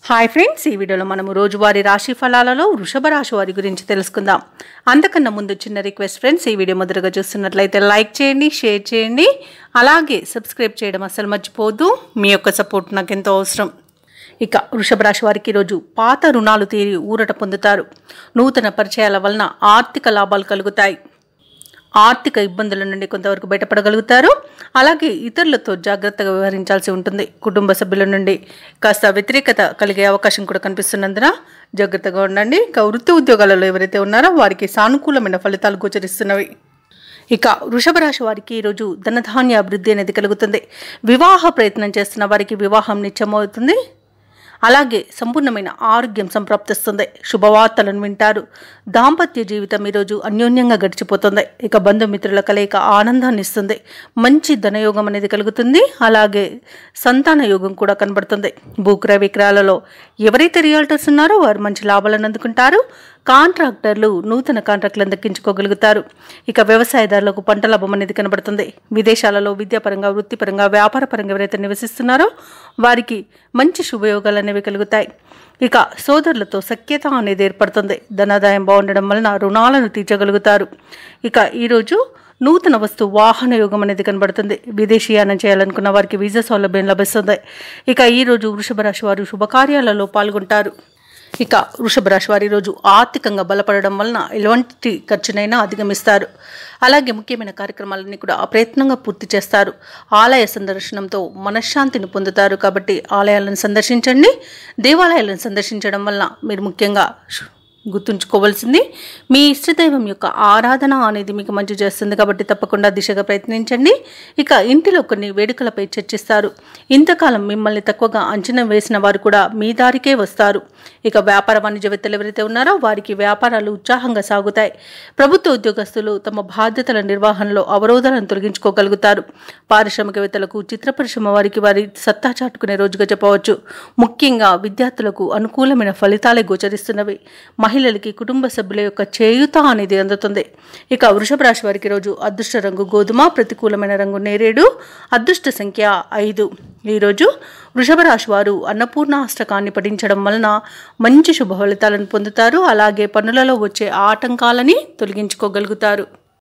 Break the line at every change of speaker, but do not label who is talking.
Hi friends, ఈ వీడియోలో మనము రోజువారీ రాశి ఫలాలలో వృషభ రాశి వారి గురించి తెలుసుకుందాం. అంతకన్నా ముందు చిన్న రిక్వెస్ట్ ఫ్రెండ్స్, ఈ వీడియో మొదటగా చూస్తున్నట్లయితే లైక్ చేయండి, షేర్ చేయండి, అలాగే సబ్స్క్రైబ్ చేయడం అస్సలు మర్చిపోవద్దు. మీ యొక్క సపోర్ట్ నాకు ఎంతో అవసరం. ఇక వృషభ రాశి వారికి ఈరోజు పాత రుణాలు తీరి ఊరట పొందుతారు. నూతన పరిచయాల వలన ఆర్థిక లాభాలు కలుగుతాయి. ఆర్థిక ఇబ్బందుల నుండి కొంతవరకు బయటపడగలుగుతారు. అలాగే ఇతరులతో జాగ్రత్తగా వ్యవహరించాల్సి ఉంటుంది. కుటుంబ సభ్యుల నుండి కాస్త వ్యతిరేకత కలిగే అవకాశం కూడా కనిపిస్తున్నందున జాగ్రత్తగా ఉండండి. ఇక వృత్తి ఉద్యోగాలలో ఎవరైతే ఉన్నారో వారికి సానుకూలమైన ఫలితాలు గోచరిస్తున్నవి. ఇక వృషభ రాశి వారికి ఈరోజు ధనధాన్య అభివృద్ధి అనేది కలుగుతుంది. వివాహ ప్రయత్నం చేస్తున్న వారికి వివాహం నిశ్చయమవుతుంది. అలాగే సంపూర్ణమైన ఆరోగ్యం సంప్రాప్తిస్తుంది. శుభవార్తలను వింటారు. దాంపత్య జీవితం ఈరోజు అన్యోన్యంగా గడిచిపోతుంది. ఇక బంధుమిత్రుల కలయిక ఆనందాన్ని ఇస్తుంది. మంచి ధనయోగం అనేది కలుగుతుంది. అలాగే సంతాన యోగం కూడా కనబడుతుంది. భూక్రయ విక్రయాలలో ఎవరైతే రియల్టర్స్ ఉన్నారో వారు మంచి లాభాలను అందుకుంటారు. కాంట్రాక్టర్లు నూతన కాంట్రాక్టులను దక్కించుకోగలుగుతారు. ఇక వ్యవసాయదారులకు పంట లాభం అనేది కనబడుతుంది. విదేశాలలో విద్యాపరంగా, వృత్తిపరంగా, వ్యాపారపరంగా ఎవరైతే నివసిస్తున్నారో వారికి మంచి శుభయోగాలు అనేవి కలుగుతాయి. ఇక సోదరులతో సఖ్యత అనేది ఏర్పడుతుంది. ధనాదాయం బాగుండడం వలన రుణాలను తీర్చగలుగుతారు. ఇక ఈరోజు నూతన వస్తు వాహన యోగం అనేది కనబడుతుంది. విదేశీయానం చేయాలనుకున్న వారికి వీసా సౌలభ్యం లభిస్తుంది. ఇక ఈరోజు వృషభ రాశి వారు శుభకార్యాలలో పాల్గొంటారు. ఇక వృషభ రాశి వారి రోజు ఆర్థికంగా బలపడడం వలన ఎలాంటి ఖర్చునైనా అధిగమిస్తారు. అలాగే ముఖ్యమైన కార్యక్రమాలన్నీ కూడా ప్రయత్నంగా పూర్తి చేస్తారు. ఆలయ సందర్శనంతో మనశ్శాంతిని పొందుతారు. కాబట్టి ఆలయాలను సందర్శించండి. దేవాలయాలను సందర్శించడం వలన మీరు ముఖ్యంగా గుర్తుంచుకోవాల్సింది మీ ఇష్టదైవం యొక్క ఆరాధన అనేది మీకు మంచి చేస్తుంది. కాబట్టి తప్పకుండా దిశగా ప్రయత్నించండి. ఇక ఇంటిలో కొన్ని వేడుకలపై చర్చిస్తారు. ఇంతకాలం మిమ్మల్ని తక్కువగా అంచనా వేసిన వారు కూడా మీ దారికే వస్తారు. ఇక వ్యాపార వాణిజ్యవేత్తలు ఎవరైతే ఉన్నారో వారికి వ్యాపారాలు ఉత్సాహంగా సాగుతాయి. ప్రభుత్వ ఉద్యోగస్తులు తమ బాధ్యతల నిర్వహణలో అవరోధాలను తొలగించుకోగలుగుతారు. పారిశ్రామికవేత్తలకు, చిత్ర పరిశ్రమ వారికి వారి సత్తా చాటుకునే రోజుగా చెప్పవచ్చు. ముఖ్యంగా విద్యార్థులకు అనుకూలమైన ఫలితాలే గోచరిస్తున్నవి. మహిళలకి కుటుంబ సభ్యుల యొక్క చేయూత అనేది అందుతుంది. ఇక వృషభ రాశి వారికి రోజు అదృష్ట రంగు గోధుమ, ప్రతికూలమైన రంగు నేరేడు, అదృష్ట సంఖ్య 5. ఈరోజు వృషభ రాశి వారు అన్నపూర్ణాష్టకాన్ని పఠించడం వలన మంచి శుభ ఫలితాలను పొందుతారు. అలాగే పనులలో వచ్చే ఆటంకాలని తొలగించుకోగలుగుతారు.